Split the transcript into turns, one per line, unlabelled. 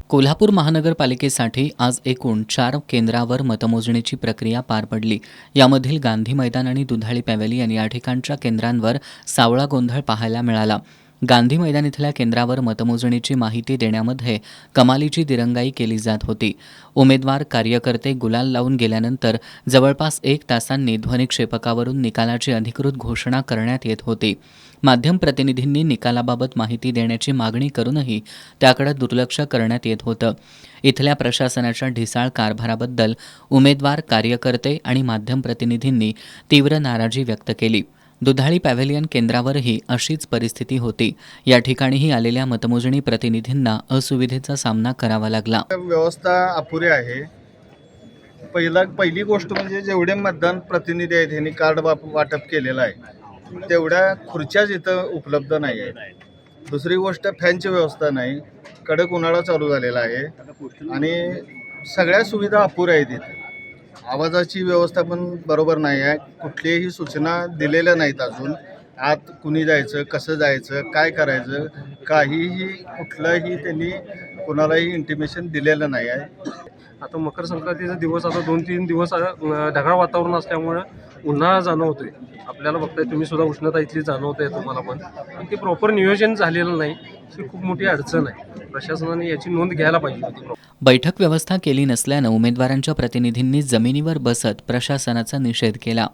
कोल्हापूर महानगरपालिकेसाठी आज एकूण 4 केंद्रावर मतमोजणीची प्रक्रिया पार पडली. यामधील गांधी मैदान आणि दुधाळी पॅव्हेलियन या ठिकाणच्या केंद्रांवर सावळा गोंधळ पाहायला मिळाला. गांधी मैदान इथल्या केंद्रावर मतमोजणीची माहिती देण्यामध्ये कमालीची दिरंगाई केली जात होती. उमेदवार कार्यकर्ते गुलाल लावून गेल्यानंतर जवळपास 1 तासांनी ध्वनिक्षेपकावरून निकालाची अधिकृत घोषणा करण्यात येत होती. माध्यम प्रतिनिधींनी निकालाबाबत माहिती देण्याची मागणी करूनही त्याकडे दुर्लक्ष करण्यात येत होतं. इथल्या प्रशासनाच्या ढिसाळ कारभाराबद्दल उमेदवार, कार्यकर्ते आणि माध्यम प्रतिनिधींनी तीव्र नाराजी व्यक्त केली. दुधाळी पॅव्हेलियन केंद्रावरही अशीच परिस्थिती होती. या ठिकाणीही आलेल्या मतमोजणी प्रतिनिधींना असुविधेचा सामना करावा लागला.
व्यवस्था अपुरी आहे. पहिली गोष्ट म्हणजे जेवढे मतदान प्रतिनिधी आहेत त्यांनी कार्ड वाटप केलेलं आहे तेवढ्या खुर्च्याच इथं उपलब्ध नाही आहेत. दुसरी गोष्ट फॅनची व्यवस्था नाही. कडक उन्हाळा चालू झालेला आहे आणि सगळ्या सुविधा अपुऱ्या आहेत इथे. आवाजाची व्यवस्था पण बरोबर नाही आहे. कुठल्याही सूचना दिलेल्या नाहीत अजून. आत कुणी जायचं, कसं जायचं, काय करायचं, काहीही कुठलंही त्यांनी कुणालाही इंटिमेशन दिलेलं नाही आहे.
आता मकर संक्रांतीचा दिवस आता 2-3 दिवस ढगाळ वातावरण असल्यामुळे उन्हाळा जाणवतोय. आपल्याला बघताय तुम्ही सुद्धा उष्णता इथली जाणवते तुम्हाला पण ते प्रॉपर नियोजन झालेलं नाही. ही खूप मोठी अडचण आहे. प्रशासनाने याची नोंद घ्यायला पाहिजे होती.
बैठक व्यवस्था केली नसल्यानं उमेदवारांच्या प्रतिनिधींनी जमिनीवर बसत प्रशासनाचा निषेध केला.